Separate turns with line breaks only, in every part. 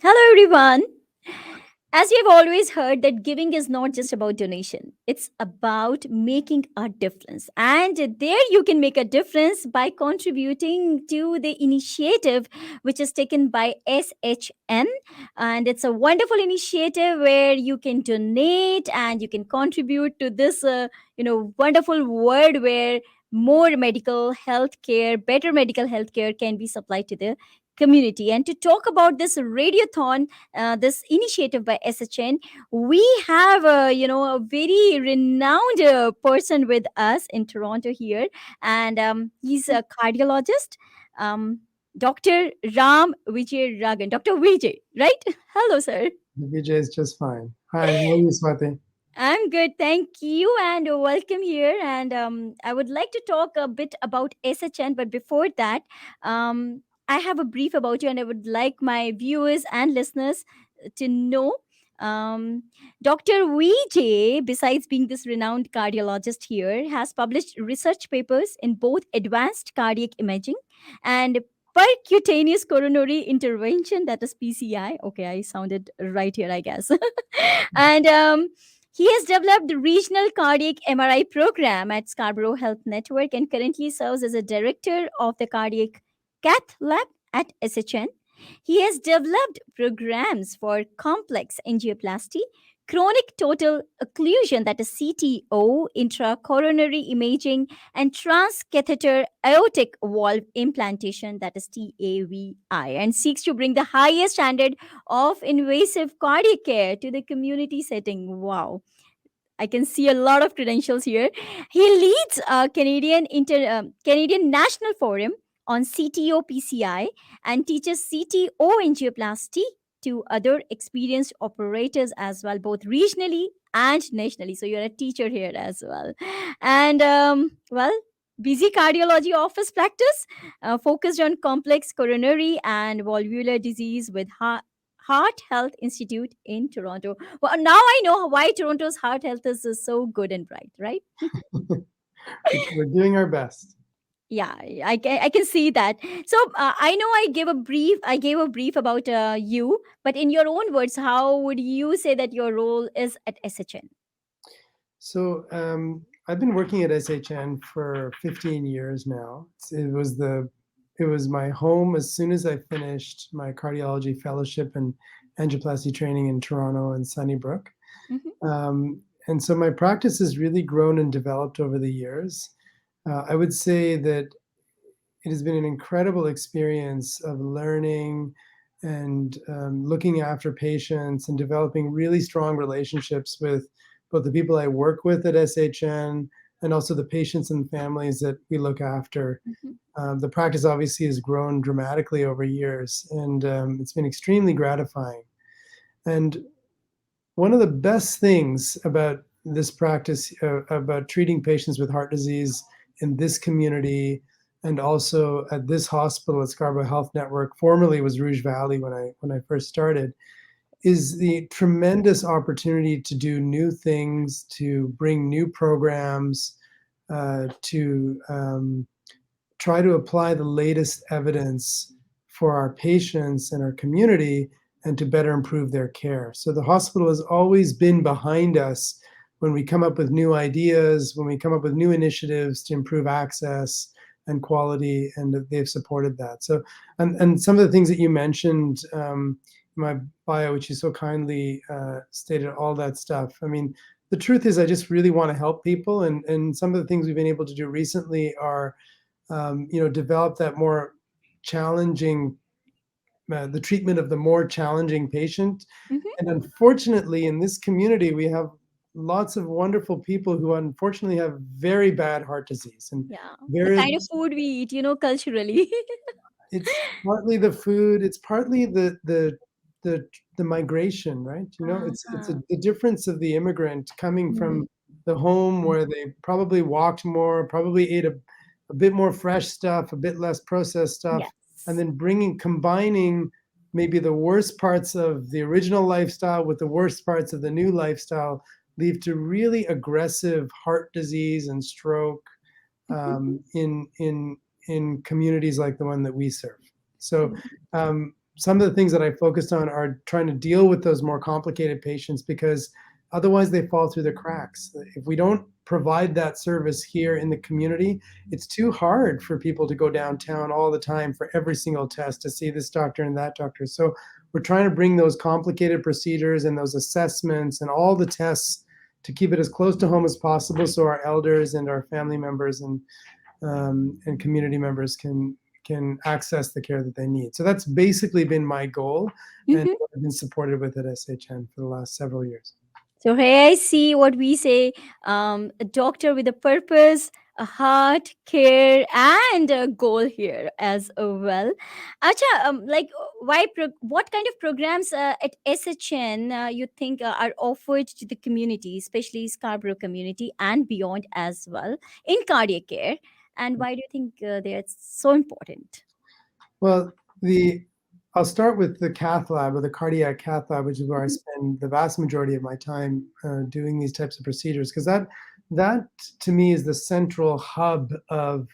Hello, everyone. As you've always heard, that giving is not just about donation, it's about making a difference. And there you can make a difference by contributing to the initiative which is taken by SHN. And it's a wonderful initiative where you can donate and you can contribute to this, wonderful world where more medical health care, better medical health care can be supplied to the community. And to talk about this radiothon, this initiative by SHN, we have a very renowned person with us in Toronto here, and he's a cardiologist, um, Dr. Ram Vijayaraghavan. Dr. Vijay, right? Hello, sir.
Vijay is just fine. Hi, how are you, Swati?
I'm good, thank you, and welcome here. And I would like to talk a bit about SHN, but before that, I have a brief about you, and I would like my viewers and listeners to know. Um, Dr. Vijay, besides being this renowned cardiologist here, has published research papers in both advanced cardiac imaging and percutaneous coronary intervention, that is PCI. Okay, I sounded right here, I guess. And he has developed the regional cardiac MRI program at Scarborough Health Network and currently serves as a director of the cardiac cath lab at SHN. He has developed programs for complex angioplasty, chronic total occlusion, that is CTO, intracoronary imaging, and transcatheter aortic valve implantation, that is TAVI, and seeks to bring the highest standard of invasive cardiac care to the community setting. Wow. I can see a lot of credentials here. He leads a Canadian National Forum on CTO PCI and teaches CTO angioplasty to other experienced operators as well, both regionally and nationally. So you're a teacher here as well. And busy cardiology office practice focused on complex coronary and valvular disease with Heart Health Institute in Toronto. Well, now I know why Toronto's heart health is so good and bright, right?
We're doing our best.
Yeah, I can see that. So I know I gave a brief about you, but in your own words, how would you say that your role is at SHN?
So I've been working at SHN for 15 years now. It was my home as soon as I finished my cardiology fellowship and angioplasty training in Toronto and Sunnybrook.
Hmm.
And so my practice has really grown and developed over the years. I would say that it has been an incredible experience of learning and looking after patients and developing really strong relationships with both the people I work with at SHN and also the patients and families that we look after.
Hmm.
The practice obviously has grown dramatically over years, and it's been extremely gratifying. And one of the best things about this practice, about treating patients with heart disease in this community, and also at this hospital at Scarborough Health Network, formerly was Rouge Valley when I first started, is the tremendous opportunity to do new things, to bring new programs, to try to apply the latest evidence for our patients and our community and to better improve their care. So the hospital has always been behind us when we come up with new ideas, when we come up with new initiatives to improve access and quality, and they've supported that. So, and some of the things that you mentioned in my bio, which you so kindly stated, all that stuff. I mean, the truth is, I just really want to help people, and some of the things we've been able to do recently are develop that more challenging, the treatment of the more challenging patient.
Hmm.
And unfortunately, in this community, we have lots of wonderful people who unfortunately have very bad heart disease and
Yeah, the
very,
kind of food we eat, culturally.
it's partly the food, it's partly the the migration, right? It's
Ah,
the difference of the immigrant coming
mhm.
from the home where they probably walked more, probably ate a bit more fresh stuff, a bit less processed stuff, and
Yes.
then combining maybe the worst parts of the original lifestyle with the worst parts of the new lifestyle lead to really aggressive heart disease and stroke
Mhm.
in communities like the one that we serve. So
Mhm.
some of the things that I focused on are trying to deal with those more complicated patients, because otherwise they fall through the cracks. If we don't provide that service here in the community, it's too hard for people to go downtown all the time for every single test to see this doctor and that doctor. So we're trying to bring those complicated procedures and those assessments and all the tests to keep it as close to home as possible, so our elders and our family members and community members can access the care that they need. So that's basically been my goal, and
Mhm.
I've been supported with at SHN for the last several years.
So here I see what we say, a doctor with a purpose, a heart, care, and a goal here as well. Acha, what kind of programs at SHN you think are offered to the community, especially Scarborough community and beyond as well, in cardiac care? And why do you think they are so important?
Well, I'll start with the cath lab, or the cardiac cath lab, which is where I
Mhm,
spend the vast majority of my time doing these types of procedures, because that to me is the central hub of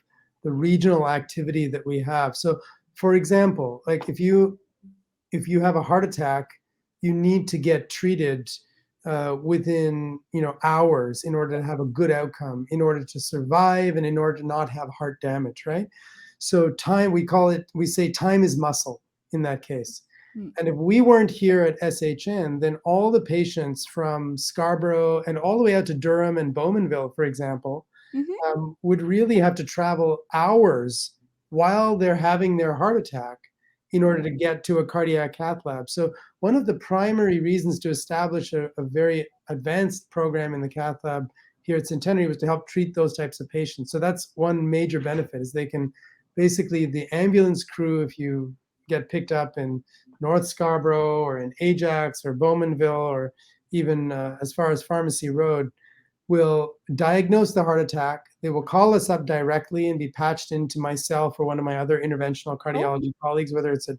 the regional activity that we have. So, for example, like if you have a heart attack, you need to get treated within hours in order to have a good outcome, in order to survive, and in order to not have heart damage, right? So time, we say time is muscle in that case.
mm,
And if we weren't here at SHN, then all the patients from Scarborough and all the way out to Durham and Bowmanville, for example,
mhm,
would really have to travel hours while they're having their heart attack in order to get to a cardiac cath lab. So one of the primary reasons to establish a very advanced program in the cath lab here at Centenary was to help treat those types of patients. So that's one major benefit, is they can basically, the ambulance crew, if you get picked up in North Scarborough or in Ajax or Bowmanville, or even as far as Pharmacy Road, will diagnose the heart attack. They will call us up directly and be patched into myself or one of my other interventional
oh,
cardiology colleagues, whether it's at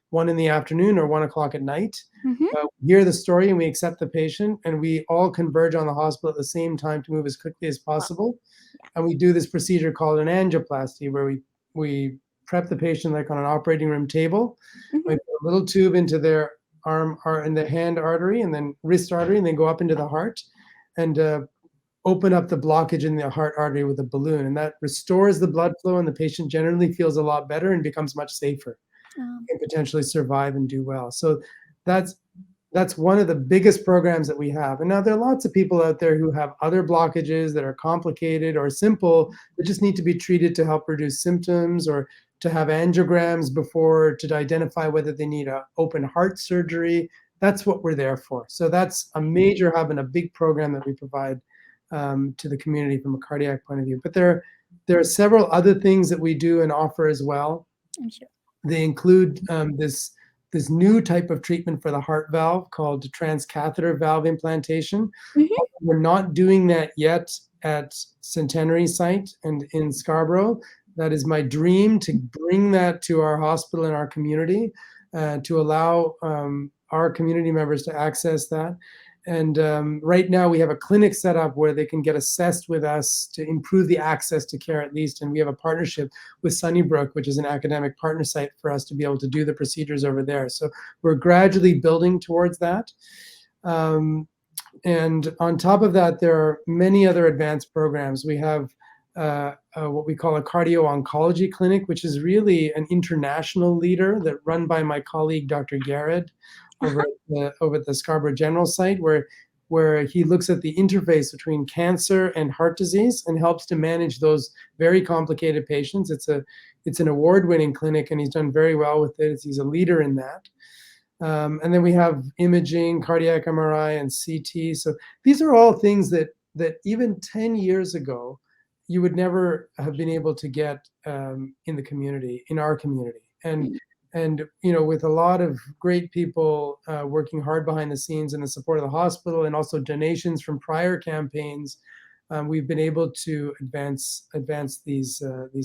1 in the afternoon or 1 o'clock at night.
mhm,
We hear the story and we accept the patient, and we all converge on the hospital at the same time to move as quickly as
wow,
possible.
yeah,
And we do this procedure called an angioplasty, where we prep the patient like on an operating room table. We
mhm,
put a little tube into their arm, or in the hand artery, and then wrist artery, and then go up into the heart, and open up the blockage in the heart artery with a balloon, and that restores the blood flow, and the patient generally feels a lot better and becomes much safer,
um,
and potentially survive and do well. So that's that's one of the biggest programs that we have. And now there are lots of people out there who have other blockages that are complicated or simple, that just need to be treated to help reduce symptoms, or to have angiograms before, to identify whether they need a open heart surgery. That's what we're there for. So that's a major hub and a big program that we provide to the community from a cardiac point of view. But there are several other things that we do and offer as well.
I'm sure.
They include this new type of treatment for the heart valve called transcatheter valve implantation.
Mhm,
We're not doing that yet at Centenary site and in Scarborough. That is my dream, to bring that to our hospital and our community, to allow our community members to access that. And right now we have a clinic set up where they can get assessed with us to improve the access to care, at least. And we have a partnership with Sunnybrook, which is an academic partner site, for us to be able to do the procedures over there. So we're gradually building towards that. Um, and on top of that, there are many other advanced programs. We have what we call a cardio oncology clinic, which is really an international leader, that run by my colleague, Dr. Garrett,
uh-huh,
over at the Scarborough General site, where he looks at the interface between cancer and heart disease and helps to manage those very complicated patients. It's an award-winning clinic, and he's done very well with it. He's a leader in that. And then we have imaging, cardiac MRI, and CT. So these are all things that even 10 years ago, you would never have been able to get in the community, in our community.
mm,
And with a lot of great people working hard behind the scenes, and the support of the hospital, and also donations from prior campaigns, we've been able to advance these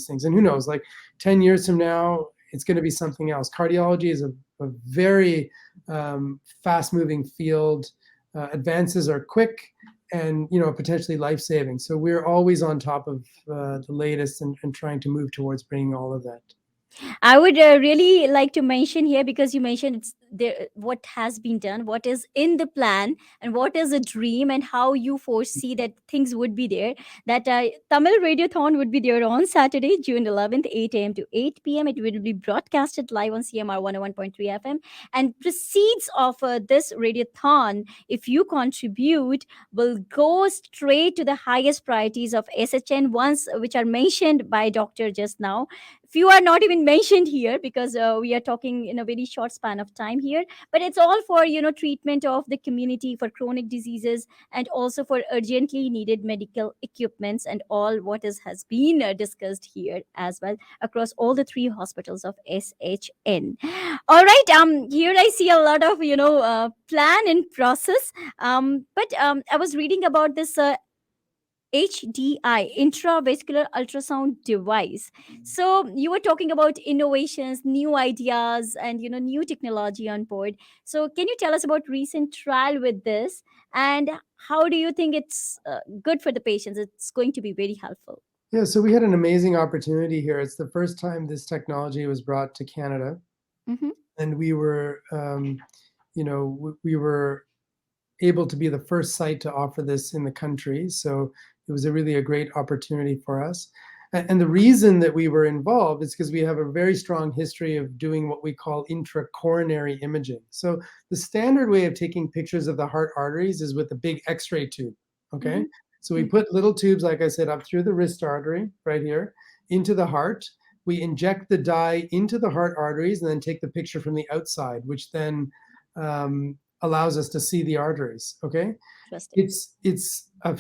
things. And who knows, like 10 years from now, it's going to be something else. Cardiology is a very fast moving field. Advances are quick, and potentially life saving. So we're always on top of the latest, and trying to move towards bringing all of that.
I would really like to mention here, because you mentioned it's there, what has been done, what is in the plan, and what is a dream, and how you foresee that things would be there. That Tamil Radiothon would be there on Saturday, June 11th, 8 a.m. to 8 p.m. It will be broadcasted live on CMR 101.3 FM. And proceeds of this Radiothon, if you contribute, will go straight to the highest priorities of SHN, ones which are mentioned by Doctor just now. Few are not even mentioned here, because we are talking in a very short span of time here, but it's all for treatment of the community for chronic diseases, and also for urgently needed medical equipments, and all what has been discussed here as well, across all the three hospitals of SHN. All right, here I see a lot of plan and process. But I was reading about this HDI, intravascular ultrasound device. So you were talking about innovations, new ideas, and new technology on board. So can you tell us about recent trial with this, and how do you think it's good for the patients? It's going to be very helpful.
Yeah, so we had an amazing opportunity here. It's the first time this technology was brought to Canada,
Mm-hmm.
and we were, we were able to be the first site to offer this in the country. So it was really a great opportunity for us. And the reason that we were involved is because we have a very strong history of doing what we call intracoronary imaging. So the standard way of taking pictures of the heart arteries is with a big X-ray tube. Okay. So we
Mm-hmm.
put little tubes, like I said, up through the wrist artery right here into the heart. We inject the dye into the heart arteries and then take the picture from the outside, which then allows us to see the arteries. Okay.
Interesting.
It's a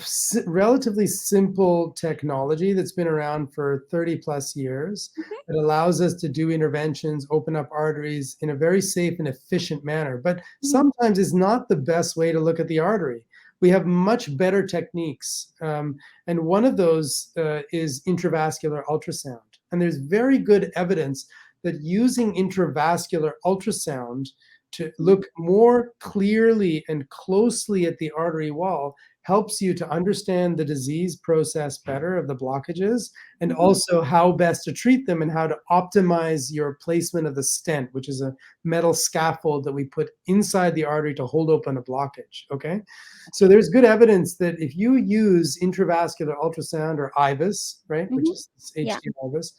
relatively simple technology that's been around for 30 plus years.
Mm-hmm.
It allows us to do interventions, open up arteries in a very safe and efficient manner. But
Mm-hmm.
sometimes it's not the best way to look at the artery. We have much better techniques. And one of those is intravascular ultrasound. And there's very good evidence that using intravascular ultrasound to look more clearly and closely at the artery wall helps you to understand the disease process better of the blockages, and
Mm-hmm.
also how best to treat them and how to optimize your placement of the stent, which is a metal scaffold that we put inside the artery to hold open a blockage. Okay. So
Okay.
there's good evidence that if you use intravascular ultrasound, or IVUS, right, which
Mm-hmm.
is
Yeah.
HD IVUS,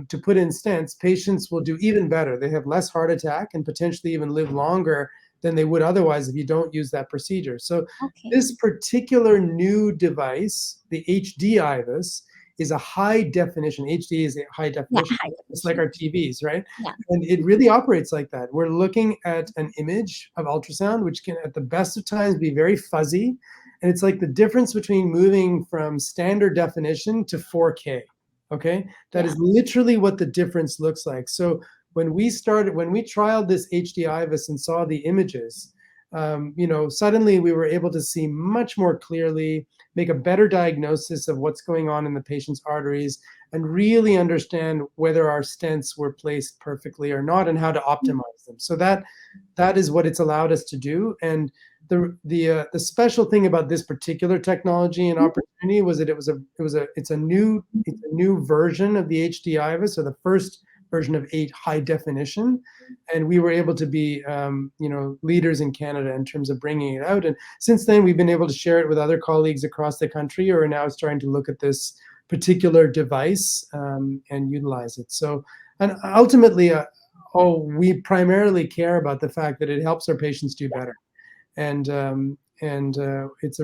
to put in stents, patients will do even better. They have less heart attack and potentially even live longer than they would otherwise if you don't use that procedure. So
Okay.
this particular new device, the HD IVUS, is a high definition. HD is a high
Yeah.
definition.
High
It's like
definition.
our TVs, right?
Yeah.
And it really operates like that. We're looking at an image of ultrasound, which can, at the best of times, be very fuzzy. And it's like the difference between moving from standard definition to 4K. Okay. That
Yeah.
is literally what the difference looks like. So when we trialed this HD IVUS and saw the images, suddenly we were able to see much more clearly, make a better diagnosis of what's going on in the patient's arteries, and really understand whether our stents were placed perfectly or not, and how to optimize them. So that is what it's allowed us to do. And the special thing about this particular technology and
Mm-hmm.
opportunity was that it's a new version of the HD IVUS, so the first version of 8 high definition, and we were able to be leaders in Canada in terms of bringing it out. And since then, we've been able to share it with other colleagues across the country who are now starting to look at this particular device and utilize it. So, and ultimately, we primarily care about the fact that it helps our patients do better, and it's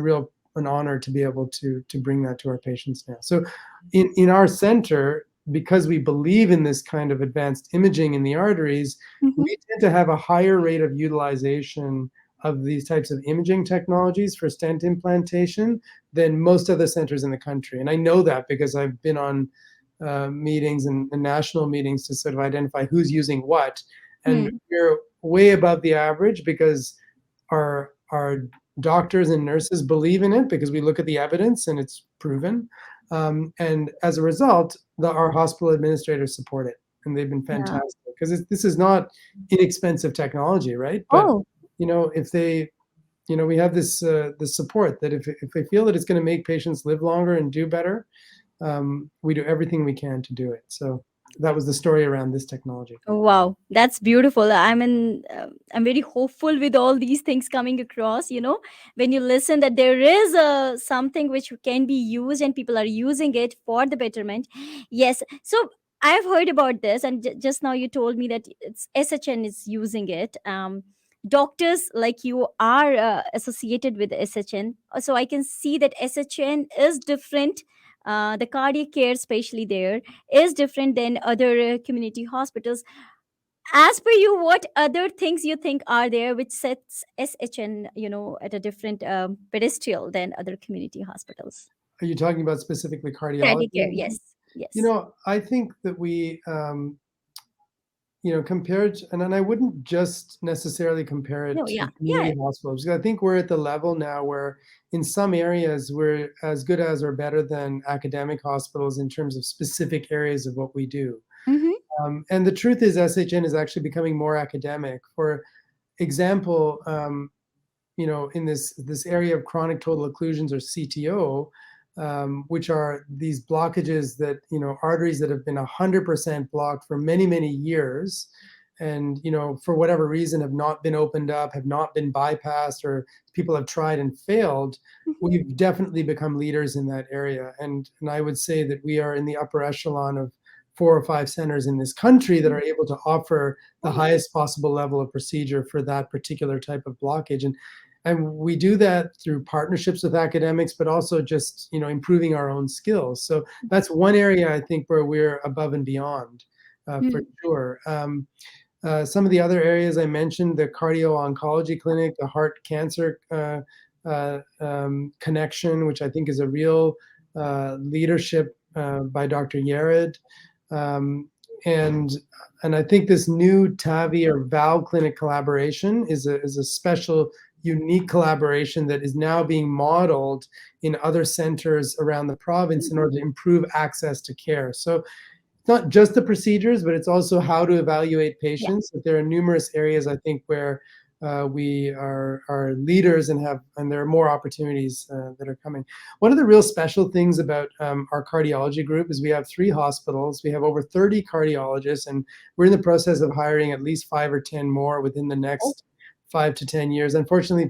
an honor to be able to bring that to our patients now. So, in our center, because we believe in this kind of advanced imaging in the arteries,
Mm-hmm.
we tend to have a higher rate of utilization of these types of imaging technologies for stent implantation than most other centers in the country. And I know that because I've been on meetings and national meetings to sort of identify who's using what. And
Hmm.
we're way above the average because our doctors and nurses believe in it, because we look at the evidence and it's proven. And as a result, our hospital administrators support it, and they've been
Yeah.
fantastic, because this is not inexpensive technology, right? But
Oh.
if they, we have this support that if they feel that it's going to make patients live longer and do better, we do everything we can to do it. So that was the story around this technology.
Oh, wow, that's beautiful. I'm very hopeful with all these things coming across. When you listen that there is something which can be used and people are using it for the betterment. Yes. So I've heard about this, and just now you told me that it's SHN is using it. Doctors like you are associated with SHN, so I can see that SHN is different. The cardiac care, especially there, is different than other community hospitals. As per you, what other things you think are there which sets SHN, at a different pedestal than other community hospitals?
Are you talking about specifically
Cardiac
cardiology
care,
again?
yes, yes.
I think that we, compared to, and I wouldn't just necessarily compare it
No,
to
yeah, yeah.
community hospitals, because I think we're at the level now where in some areas we're as good as or better than academic hospitals in terms of specific areas of what we do.
Mm-hmm.
And the truth is, SHN is actually becoming more academic. For example, in this area of chronic total occlusions, or CTO, which are these blockages that, arteries that have been 100% blocked for many, many years, and, for whatever reason have not been opened up, have not been bypassed, or people have tried and failed.
Mm-hmm.
We've definitely become leaders in that area. And I would say that we are in the upper echelon of 4 or 5 centers in this country that are able to offer the
Oh,
highest possible level of procedure for that particular type of blockage. And we do that through partnerships with academics, but also just, improving our own skills. So that's one area I think where we're above and beyond, for
mm,
sure. Some of the other areas I mentioned, the cardio oncology clinic, the heart cancer connection, which I think is a real leadership by Dr. Yared. Um, and and I think this new TAVI or valve clinic collaboration is a special, unique collaboration that is now being modeled in other centers around the province in order to improve access to care. So it's not just the procedures, but it's also how to evaluate
yeah.
patients. There are numerous areas I think where we are leaders and there are more opportunities that are coming. One of the real special things about our cardiology group is we have 3 hospitals. We have over 30 cardiologists, and we're in the process of hiring at least 5 or 10 more within the
Oh,
next 5 to 10 years. Unfortunately,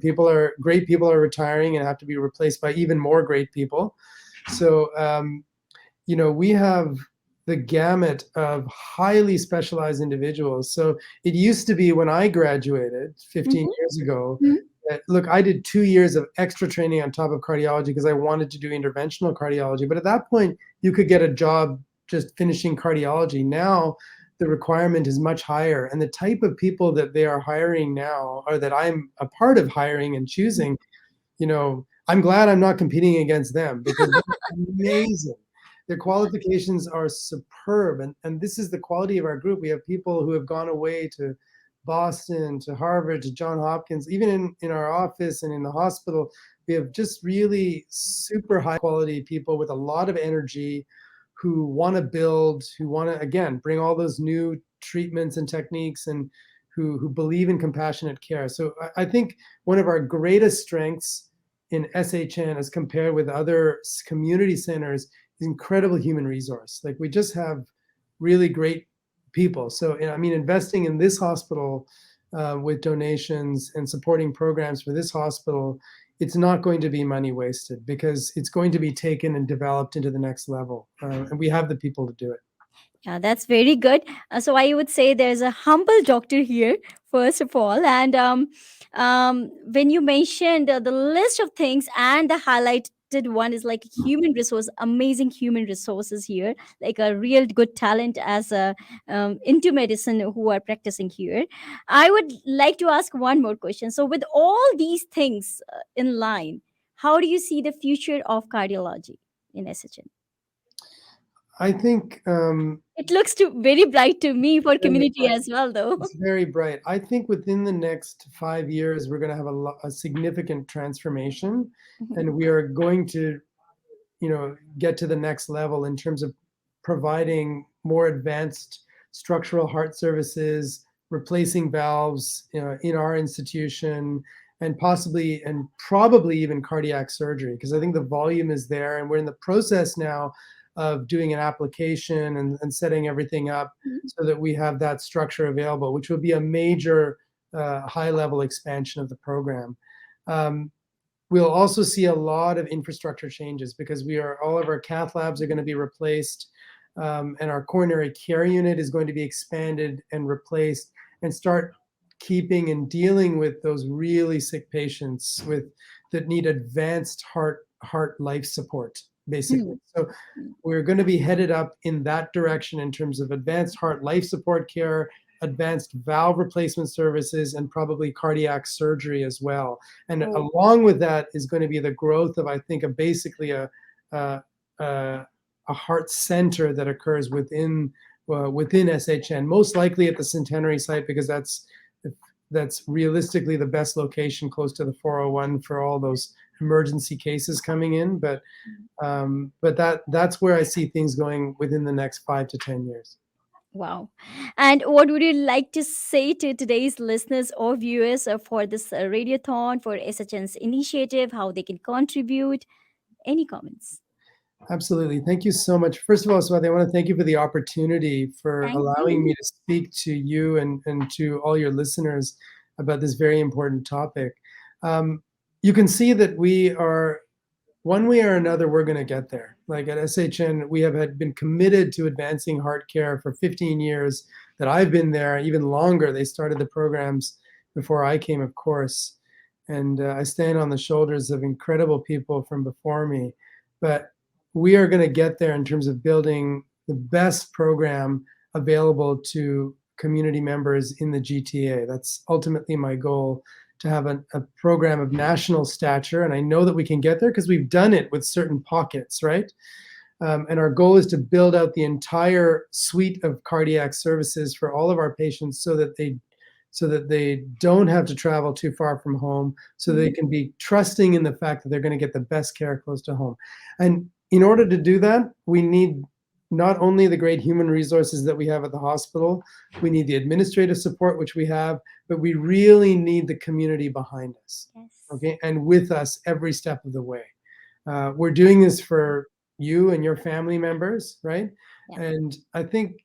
great people are retiring and have to be replaced by even more great people. So we have the gamut of highly specialized individuals. So it used to be when I graduated 15
mm-hmm.
years ago,
Mm-hmm.
that, look, I did 2 years of extra training on top of cardiology because I wanted to do interventional cardiology. But at that point, you could get a job just finishing cardiology. Now, the requirement is much higher. And the type of people that they are hiring now, or that I'm a part of hiring and choosing, I'm glad I'm not competing against them because they're amazing. Their qualifications are superb. And this is the quality of our group. We have people who have gone away to Boston, to Harvard, to Johns Hopkins, even in our office and in the hospital. We have just really super high quality people with a lot of energy who want to build, who want to, again, bring all those new treatments and techniques, and who believe in compassionate care. So I think one of our greatest strengths in SHN as compared with other community centers is incredible human resource. Like, we just have really great people. So, I mean, investing in this hospital with donations and supporting programs for this hospital, it's not going to be money wasted because it's going to be taken and developed into the next level. And we have the people to do it.
Yeah, that's very good. So I would say there's a humble doctor here, first of all. And when you mentioned the list of things, and the highlighted one is like human resource, amazing human resources here, like a real good talent as a into medicine who are practicing here. I would like to ask one more question. So with all these things in line, how do you see the future of cardiology in SHN?
I think
It looks very bright to me for
very
community
bright.
as well, though.
It's very bright. I think within the next 5 years, we're going to have a significant transformation,
Mhm.
and we are going to, get to the next level in terms of providing more advanced structural heart services, replacing valves, in our institution, and possibly and probably even cardiac surgery, because I think the volume is there, and we're in the process now of doing an application and setting everything up
Mhm.
so that we have that structure available, which would be a major high level expansion of the program. Um, we'll also see a lot of infrastructure changes because all of our cath labs are going to be replaced, and our coronary care unit is going to be expanded and replaced, and start keeping and dealing with those really sick patients that need advanced heart life support, basically.
Mhm.
So we're going to be headed up in that direction in terms of advanced heart life support care, advanced valve replacement services, and probably cardiac surgery as well. And
Oh,
along with that is going to be the growth of, I think, basically a, a, a heart center that occurs within SHN, most likely at the Centenary site, because that's realistically the best location close to the 401 for all those emergency cases coming in. But that's where I see things going within the next 5 to 10 years.
wow. And what would you like to say to today's listeners or viewers for this radiothon, for SHN's initiative, how they can contribute? Any comments?
Absolutely. Thank you so much. First of all, Swati, I want to thank you for the opportunity for
Thank
allowing
you.
me to speak to you and to all your listeners about this very important topic. Um, you can see that we are, one way or another, we're going to get there. Like at SHN, we have been committed to advancing heart care for 15 years that I've been there, even longer. They started the programs before I came, of course. And I stand on the shoulders of incredible people from before me. But we are going to get there in terms of building the best program available to community members in the GTA. That's ultimately my goal, to have a program of national stature. And I know that we can get there because we've done it with certain pockets, right? And our goal is to build out the entire suite of cardiac services for all of our patients so that they don't have to travel too far from home, so they
Mhm.
can be trusting in the fact that they're going to get the best care close to home. And in order to do that, we need not only the great human resources that we have at the hospital, we need the administrative support, which we have, but we really need the community behind us,
Yes.
okay, and with us every step of the way. We're doing this for you and your family members, right?
Yeah.
And I think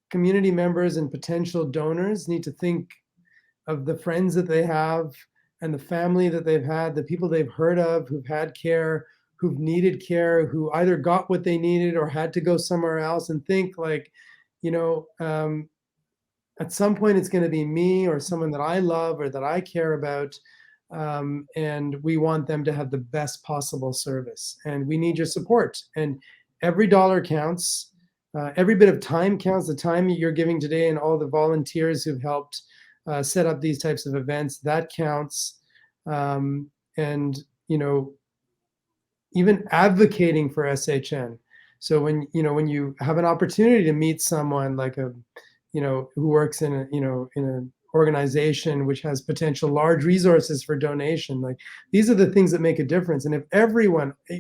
community members and potential donors need to think of the friends that they have and the family that they've had, the people they've heard of who've had care, who've needed care, who either got what they needed or had to go somewhere else, and think like, you know, at some point it's going to be me or someone that I love or that I care about. And we want them to have the best possible service. And we need your support. And every dollar counts. Every bit of time counts. The time you're giving today and all the volunteers who've helped set up these types of events, that counts. And, you know, even advocating for SHN. So when you have an opportunity to meet someone like who works in an organization which has potential large resources for donation, like these are the things that make a difference. And if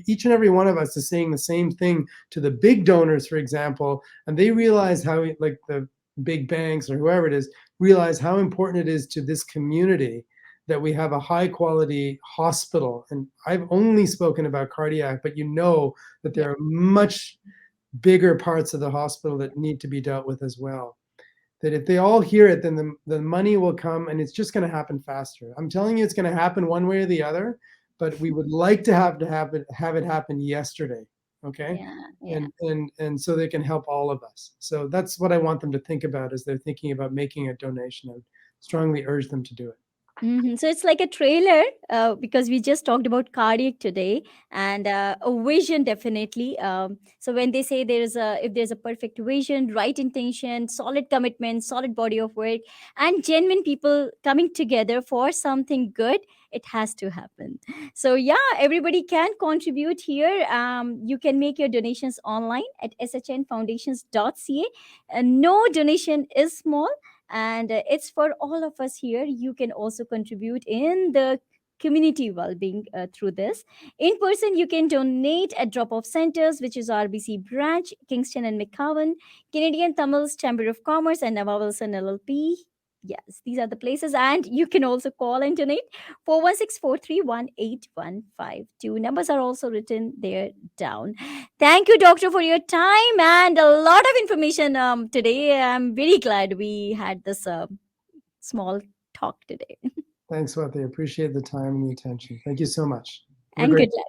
each and every one of us is saying the same thing to the big donors, for example, and they realize how, like the big banks or whoever it is, realize how important it is to this community that we have a high quality hospital. And I've only spoken about cardiac, but you know that
Yeah.
there are much bigger parts of the hospital that need to be dealt with as well. That if they all hear it, then the money will come, and it's just going to happen faster. I'm telling you, it's going to happen one way or the other, but we would like to have it happen yesterday. Okay.
Yeah. Yeah.
And so they can help all of us. So that's what I want them to think about as they're thinking about making a donation. I would strongly urge them to do it.
So it's like a trailer because we just talked about cardiac today and a vision definitely. So when they say if there's a perfect vision, right intention, solid commitment, solid body of work, and genuine people coming together for something good, it has to happen. So yeah, everybody can contribute here. You can make your donations online at shnfoundations.ca. No donation is small, and it's for all of us here. You can also contribute in the community well-being through this. In person, you can donate at drop-off centers, which is RBC branch, Kingston and McCowan, Canadian Tamils Chamber of Commerce, and Nava Wilson LLP, Yes, these are the places, and you can also call and donate. 416-431-8152. Numbers are also written there down. Thank you, Doctor, for your time and a lot of information today. I'm very glad we had this small talk today.
Thanks, Swati. Appreciate the time and the attention. Thank you so much. Have a
And
great
good luck.